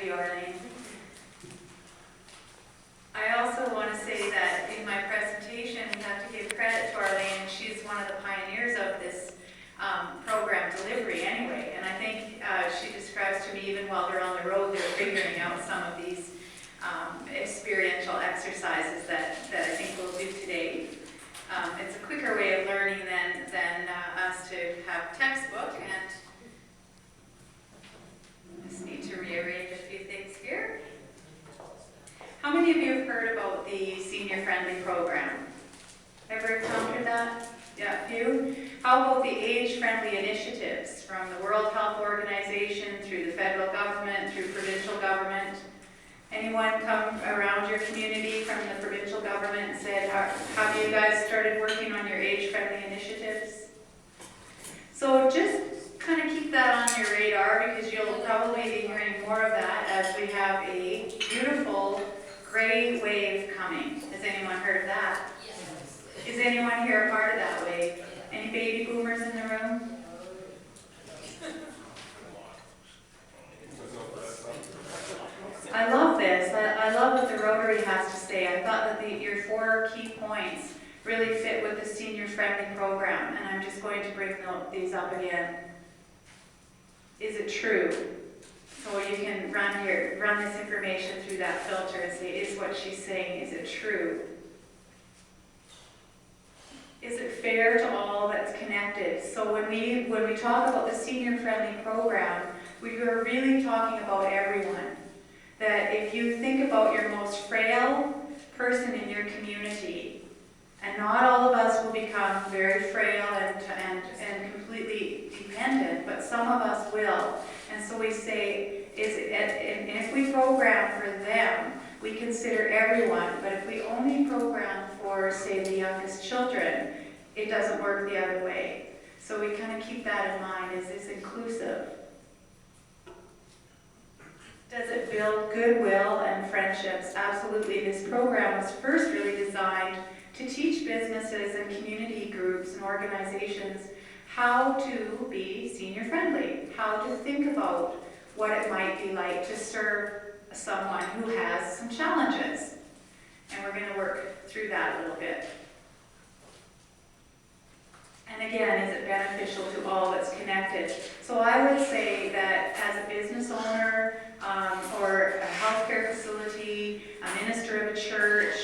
you, Arlene. I also want to say that in my presentation, we have to give credit to Arlene. She's one of the pioneers of this program delivery anyway. And I think she describes to me, even while they're on the road, they're figuring out some of these experiential exercises that I think we'll do today. It's a quicker way of learning than us to have textbook, and I just need to rearrange a few things here. How many of you have heard about the Senior Friendly Program? Ever encountered that? Yeah, a few. How about the age-friendly initiatives from the World Health Organization through the federal government, through provincial government? Anyone come around your community from the provincial government and said, have you guys started working on your age-friendly initiatives? So just kind of keep that on your radar, because you'll probably be hearing more of that as we have a beautiful gray wave coming. Has anyone heard that? Yes. Is anyone here a part of that wave? Any baby boomers in the room? I love this. I love what the Rotary has to say. I thought that your 4 key points really fit with the senior-friendly program, and I'm just going to bring these up again. Is it true? So you can run this information through that filter and say, is what she's saying, is it true? Is it fair to all that's connected? So when we talk about the senior-friendly program, we are really talking about everyone. That if you think about your most frail person in your community, and not all of us will become very frail and completely dependent, but some of us will. And so we say, and if we program for them, we consider everyone, but if we only program for, say, the youngest children, it doesn't work the other way. So we kind of keep that in mind. Is this inclusive? Does it build goodwill and friendships? Absolutely. This program was first really designed to teach businesses and community groups and organizations how to be senior friendly, how to think about what it might be like to serve someone who has some challenges. And we're going to work through that a little bit. And again, is it beneficial to all that's connected? So I would say that as a business owner, or a healthcare facility, a minister of a church,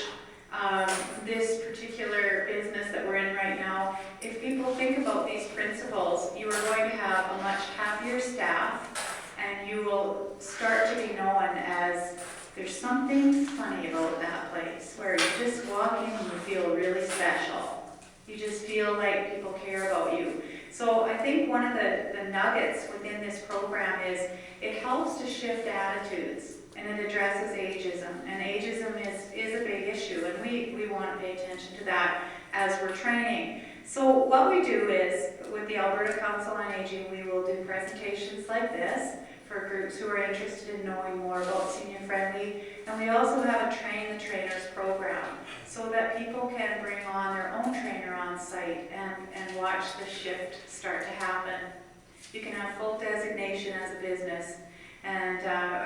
this particular business that we're in right now, if people think about these principles, you are going to have a much happier staff, and you will start to be known as, there's something funny about that place, where you just walk in and you feel really special. You just feel like people care about you. So I think one of the nuggets within this program is it helps to shift attitudes, and it addresses ageism. And ageism is a big issue, and we want to pay attention to that as we're training. So what we do is, with the Alberta Council on Aging, we will do presentations like this for groups who are interested in knowing more about senior friendly. And we also have a Train the Trainers program, so that people can bring on their own trainer on site and watch the shift start to happen. You can have full designation as a business, and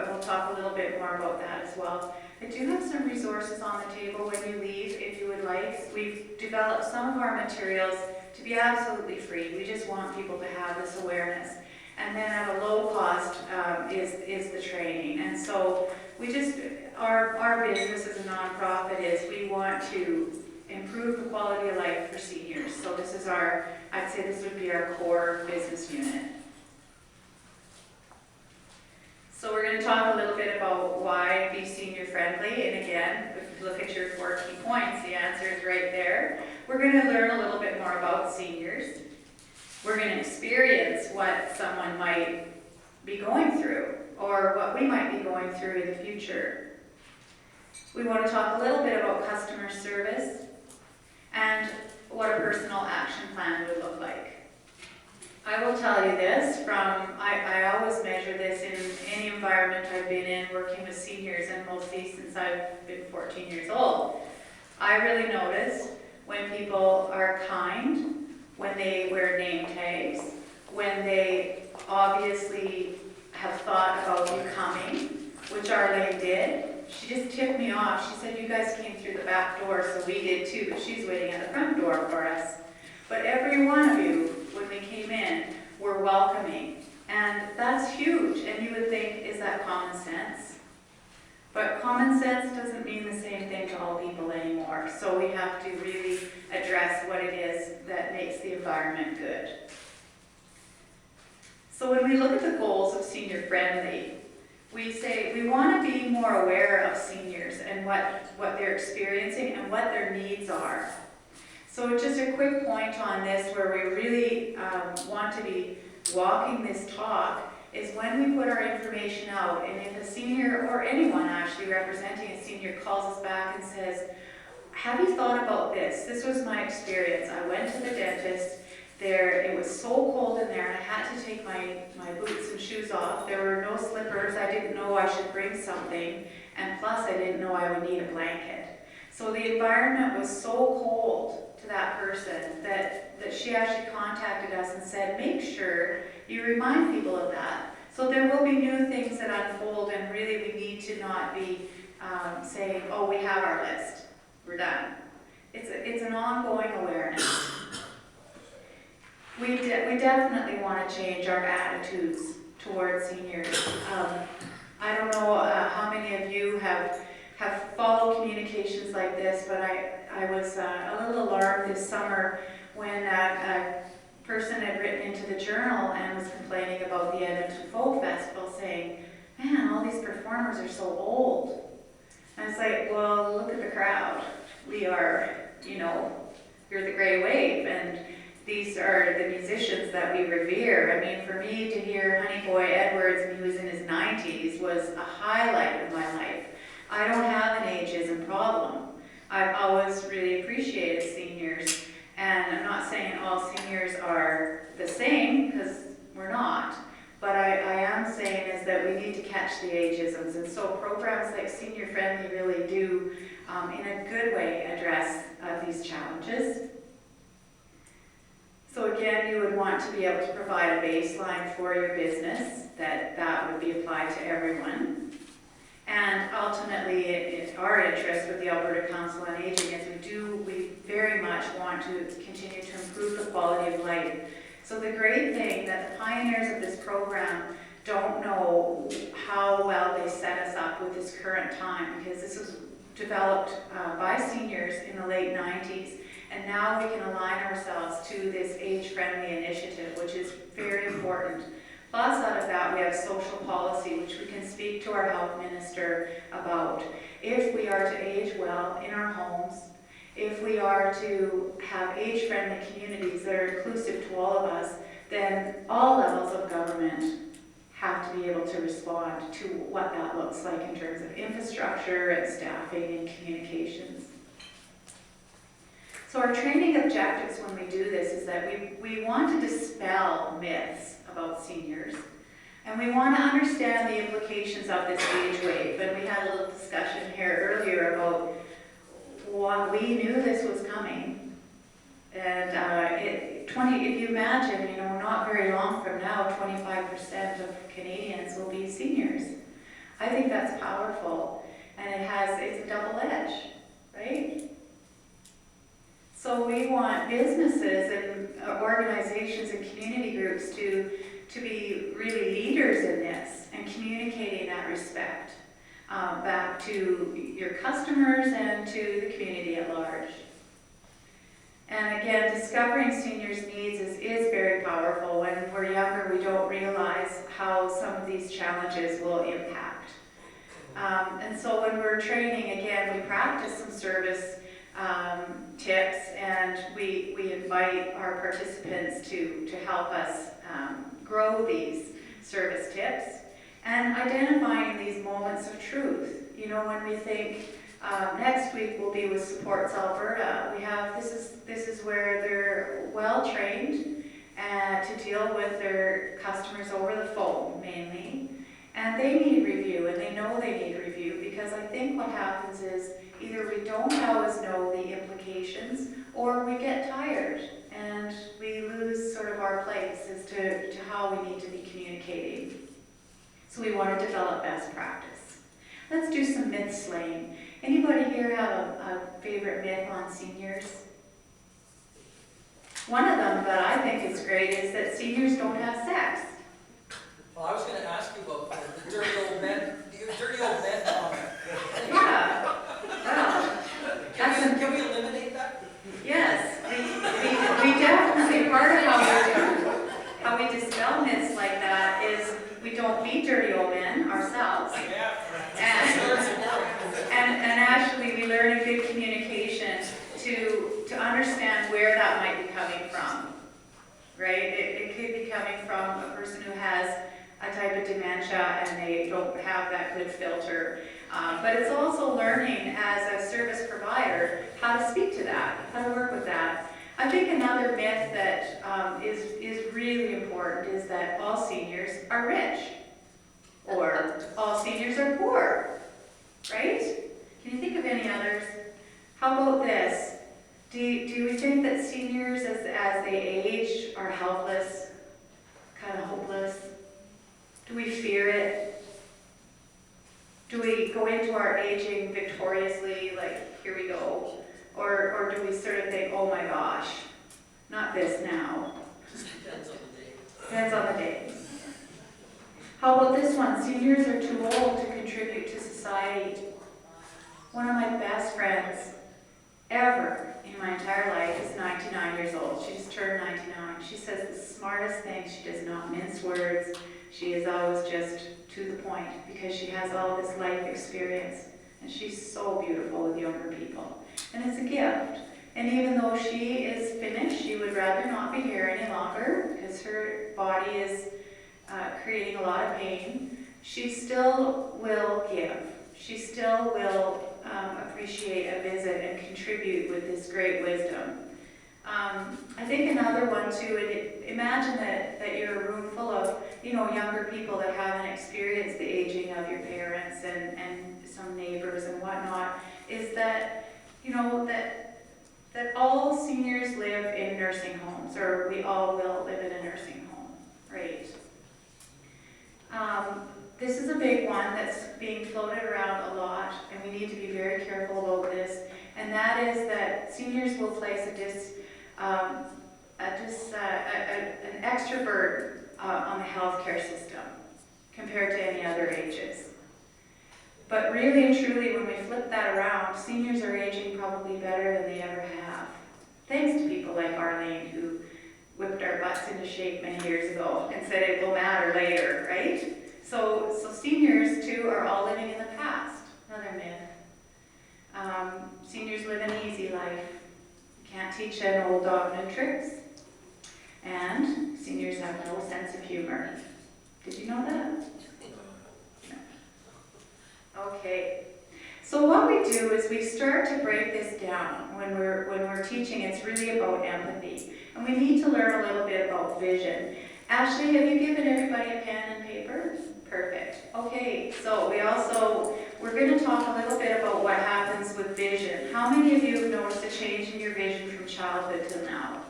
we'll talk a little bit more about that as well. I do have some resources on the table when you leave, if you would like. We've developed some of our materials to be absolutely free. We just want people to have this awareness. And then at a low cost is the training. And so we just, our business as a nonprofit is we want to improve the quality of life for seniors. So this is I'd say this would be our core business unit. So we're going to talk a little bit about why be senior friendly. And again, if you look at your 4 key points, the answer is right there. We're going to learn a little bit more about seniors. We're going to experience what someone might be going through, or what we might be going through in the future. We want to talk a little bit about customer service and what a personal action plan would look like. I will tell you this I always measure this in any environment I've been in working with seniors, and mostly since I've been 14 years old. I really notice when people are kind, when they wear name tags, when they obviously have thought about you coming, which Arlene did. She just tipped me off. She said, you guys came through the back door, so we did too, but she's waiting at the front door for us. But every one of you, when we came in, were welcoming. And that's huge. And you would think, is that common sense? But common sense doesn't mean the same thing to all people anymore. So we have to really address what it is that makes the environment good. So when we look at the goals of Senior Friendly, we say we want to be more aware of seniors and what they're experiencing and what their needs are. So just a quick point on this where we really want to be walking this talk is when we put our information out, and if a senior or anyone actually representing a senior calls us back and says, have you thought about this? This was my experience. I went to the dentist. It was so cold in there and I had to take my boots and shoes off. There were no slippers. I didn't know I should bring something. And plus I didn't know I would need a blanket. So the environment was so cold to that person that she actually contacted us and said, make sure you remind people of that. So there will be new things that unfold, and really we need to not be saying, oh, we have our list, we're done. It's an ongoing awareness. We definitely want to change our attitudes towards seniors. I don't know how many of you have followed communications like this, but I was a little alarmed this summer when a person had written into the journal and was complaining about the Edmonton Folk Festival, saying, man, all these performers are so old. And it's like, well, look at the crowd. We are, you're the gray wave, and these are the musicians that we revere. I mean, for me to hear Honey Boy Edwards, and he was in his 90s, was a highlight of my life. I don't have an ageism problem. I've always really appreciated seniors. And I'm not saying all seniors are the same, because we're not. But I am saying is that we need to catch the ageisms. And so programs like Senior Friendly really do, in a good way, address these challenges. So again, you would want to be able to provide a baseline for your business, that would be applied to everyone. And ultimately, our interest with the Alberta Council on Aging is we very much want to continue to improve the quality of life. So the great thing that the pioneers of this program don't know how well they set us up with this current time, because this was developed by seniors in the late 90s. And now we can align ourselves to this age-friendly initiative, which is very important. Plus, out of that, we have social policy, which we can speak to our health minister about. If we are to age well in our homes, if we are to have age-friendly communities that are inclusive to all of us, then all levels of government have to be able to respond to what that looks like in terms of infrastructure and staffing and communications. So our training objectives when we do this is that we want to dispel myths about seniors, and we want to understand the implications of this age wave. And we had a little discussion here earlier about what we knew this was coming. And if you imagine, not very long from now, 25% of Canadians will be seniors. I think that's powerful, and it's a double edge, right? So we want businesses and organizations and community groups to be really leaders in this and communicating that respect back to your customers and to the community at large. And again, discovering seniors' needs is very powerful. When we're younger, we don't realize how some of these challenges will impact. And so when we're training, again, we practice some service tips, and we invite our participants to help us grow these service tips and identifying these moments of truth. When we think next week we'll be with Supports Alberta, this is where they're well trained to deal with their customers over the phone mainly, and they need review, and they know they need review, because I think what happens is either we don't always know the implications, or we get tired and we lose sort of our place as to how we need to be communicating. So we want to develop best practice. Let's do some myth slaying. Anybody here have a favorite myth on seniors? One of them that I think is great is that seniors don't have sex. Well, I was going to ask you about the dirty old men comment. Yeah. Well, Can we eliminate that? yes, we definitely, part of how we dispel myths like that is we don't be dirty old men ourselves. And actually we learn a good communication to understand where that might be coming from, right? It could be coming from a person who has a type of dementia and they don't have that good filter. But it's also learning as a service provider how to speak to that, how to work with that. I think another myth that is really important is that all seniors are rich or all seniors are poor, right? Can you think of any others? How about this? Do we think that seniors as they age are helpless, kind of hopeless? Do we fear it? Do we go into our aging victoriously, like, here we go? Or do we sort of think, oh my gosh, not this now? Depends on the day. Depends on the day. How about this one? Seniors are too old to contribute to society. One of my best friends ever in my entire life is 99 years old. She just turned 99. She says the smartest thing. She does not mince words. She is always just to the point because she has all this life experience. And she's so beautiful with younger people. And it's a gift. And even though she is finished, she would rather not be here any longer because her body is creating a lot of pain. She still will give. She still will appreciate a visit and contribute with this great wisdom. I think another one too, imagine that you're a room full of younger people that haven't experienced the aging of your parents and some neighbors and whatnot, is that that all seniors live in nursing homes, or we all will live in a nursing home, right? This is a big one that's being floated around a lot, and we need to be very careful about this, and that is that seniors will place an extra burden on the healthcare system compared to any other ages. But really and truly, when we flip that around, seniors are aging probably better than they ever have. Thanks to people like Arlene, who whipped our butts into shape many years ago and said it will matter later, right? So seniors too are all living in the past. Another myth. Seniors live an easy life. You can't teach an old dog new tricks. And seniors have no sense of humor. Did you know that? No. Okay. So what we do is we start to break this down when we're teaching. It's really about empathy. And we need to learn a little bit about vision. Ashley, have you given everybody a pen and paper? Perfect. Okay, so we're going to talk a little bit about what happens with vision. How many of you have noticed a change in your vision from childhood to now?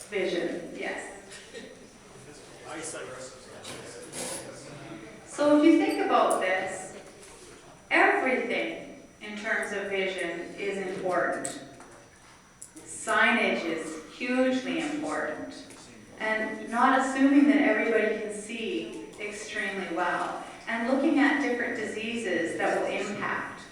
Vision, yes. So if you think about this, everything in terms of vision is important. Signage is hugely important. And not assuming that everybody can see extremely well. And looking at different diseases that will impact.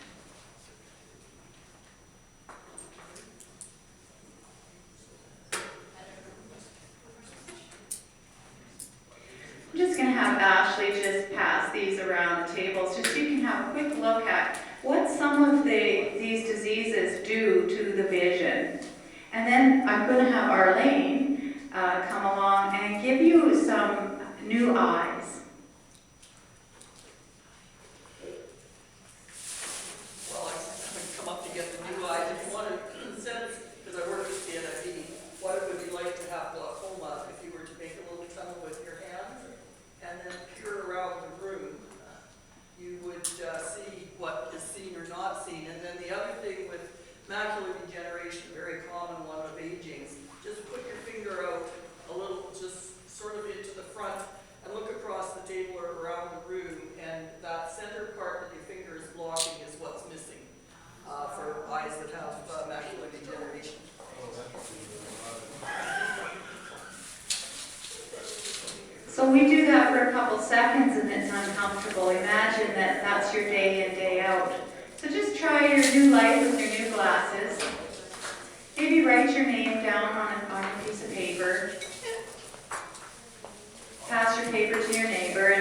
I'm just going to have Ashley just pass these around the tables just so you can have a quick look at what some of these diseases do to the vision. And then I'm going to have Arlene come along and give you some new eyes. Well, I come up to get the new eyes. If you want to sense, because I work with the NIV, what it would be like to have glaucoma if you were to make a little tunnel with your hands and then peer around the room, you would see what is seen or not seen. And then the other thing with macular degeneration, very common one of aging, just put your finger out a little, just sort of into the front and look across seconds and it's uncomfortable, imagine that that's your day in, day out. So just try your new life with your new glasses. Maybe write your name down on a piece of paper. Pass your paper to your neighbor,